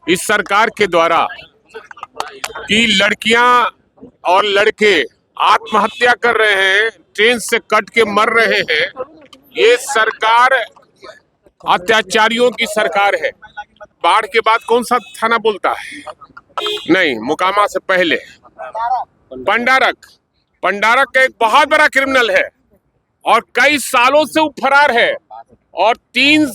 इस सरकार के द्वारा कि लड़कियां और लड़के आत्महत्या कर रहे हैं, ट्रेन से कट के मर रहे हैं। ये सरकार अत्याचारियों की सरकार है। बाढ़ के बाद कौन सा थाना बोलता है? नहीं, मोकामा से पहले पंडारक एक बहुत बड़ा क्रिमिनल है और कई सालों से वो फरार है और 3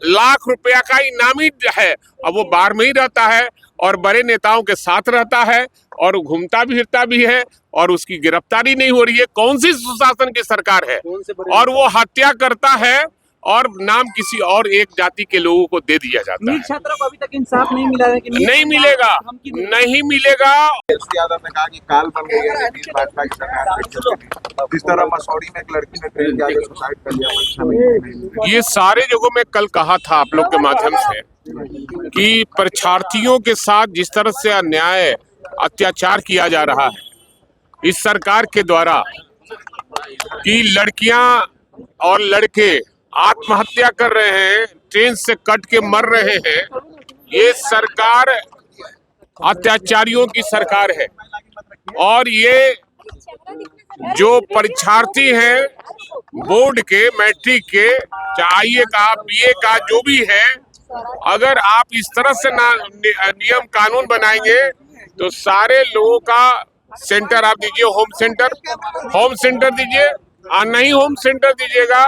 लाख रुपया का इनामी है। अब वो बाहर में ही रहता है और बड़े नेताओं के साथ रहता है और घूमता भी फिरता भी है और उसकी गिरफ्तारी नहीं हो रही है। कौन सी सुशासन की सरकार है? और वो हत्या करता है और नाम किसी और एक जाति के लोगों को दे दिया जाता है। छात्रों को अभी तक इंसाफ नहीं मिला है कि नहीं मिलेगा। यादव ने कहा कि काल बन गई है भाजपा की सरकार। जिस तरह मसौड़ी में एक लड़की ने ट्रेन के आगे सुसाइड कर लिया, ये सारे जगहों में कल कहा था आप लोग के माध्यम से कि परीक्षार्थियों के साथ जिस तरह से अन्याय अत्याचार किया जा रहा है इस सरकार के द्वारा कि लड़कियां और लड़के आत्महत्या कर रहे हैं, ट्रेन से कट के मर रहे हैं। ये सरकार अत्याचारियों की सरकार है और ये जो परीक्षार्थी हैं बोर्ड के, मैट्रिक के, चाहे का, बीए का, जो भी है, अगर आप इस तरह से नियम कानून बनाएंगे तो सारे लोगों का सेंटर आप दीजिए, होम सेंटर दीजिए। नहीं होम सेंटर दीजिएगा,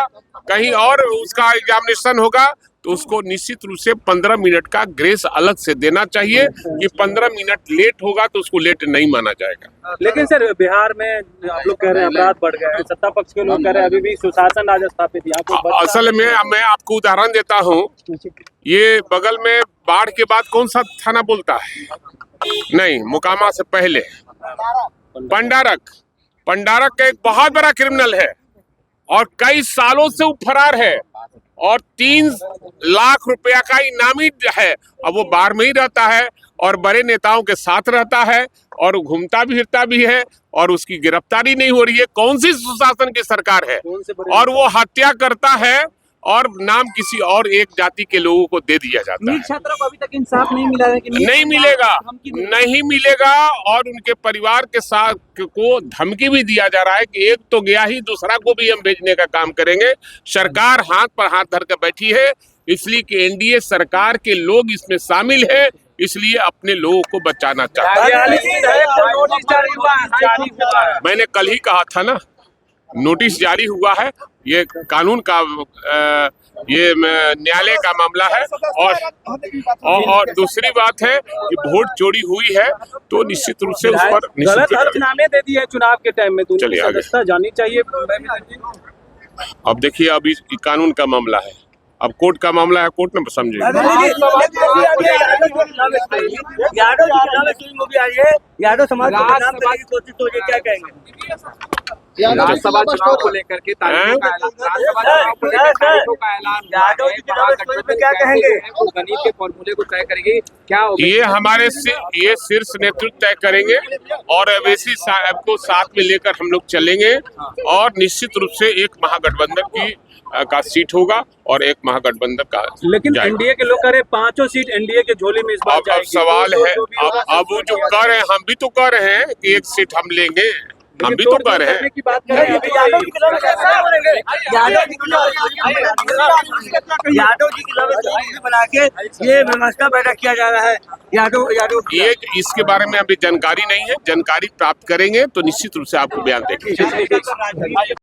कहीं और उसका एग्जामिनेशन होगा तो उसको निश्चित रूप से 15 मिनट का ग्रेस अलग से देना चाहिए कि 15 मिनट लेट होगा तो उसको लेट नहीं माना जाएगा। लेकिन सर, बिहार में आप लोग कह रहे हैं अपराध बढ़ गए हैं, सत्ता पक्ष के लोग कह रहे हैं अभी भी सुशासन राज स्थापित है। असल में मैं आपको उदाहरण देता हूँ, ये बगल में बाढ़ के बाद कौन सा थाना बोलता है? नहीं, मोकामा से पहले पंडारक एक बहुत बड़ा क्रिमिनल है और कई सालों से वो फरार है और 3 लाख रुपया का इनामी है। अब वो बाहर में ही रहता है और बड़े नेताओं के साथ रहता है और घूमता भी फिरता भी है और उसकी गिरफ्तारी नहीं हो रही है। कौन सी सुशासन की सरकार है? और वो हत्या करता है और नाम किसी और एक जाति के लोगों को दे दिया जाता है। छात्रों को अभी तक इंसाफ नहीं मिला है कि नहीं मिलेगा और उनके परिवार के साथ को धमकी भी दिया जा रहा है कि एक तो गया ही, दूसरा को भी हम भेजने का काम करेंगे। सरकार हाथ पर हाथ धर कर बैठी है, इसलिए कि एनडीए सरकार के लोग इसमें शामिल है, इसलिए अपने लोगों को बचाना चाहता है। मैंने कल ही कहा था ना, नोटिस जारी हुआ है। ये कानून का ये न्यायालय का मामला है और दूसरी बात है कि वोट चोरी हुई है तो निश्चित रूप से उस पर हलफनामे दे दिए चुनाव के टाइम में, तो चलिए सदस्यता जानी चाहिए। अब देखिए, अभी कानून का मामला है, अब कोर्ट का मामला है, कोर्ट में समझेगा। यादव समाज की कोशिश तो ये क्या कहेंगे राज्यसभा चुनाव को लेकर के क्या कहेंगे? गणित के फॉर्मूले को तय करेंगे क्या होगा? ये हमारे ये शीर्ष नेतृत्व तय करेंगे और अवैसी साहब को साथ में लेकर हम लोग चलेंगे और निश्चित रूप से एक महागठबंधन का सीट होगा और एक महागठबंधन का। लेकिन एनडीए के लोग कह रहे 5 सीट एनडीए के झोले में इस बार अब सवाल है, अब वो जो कह रहे हैं, हम भी तो कह रहे हैं कि एक सीट हम लेंगे, हम भी तो कह रहे हैं। यादव जी की बना के ये व्यवस्था पैदा किया जा रहा है। यादव ये इसके बारे में अभी जानकारी नहीं है, जानकारी प्राप्त करेंगे तो निश्चित रूप से आपको बयान देंगे।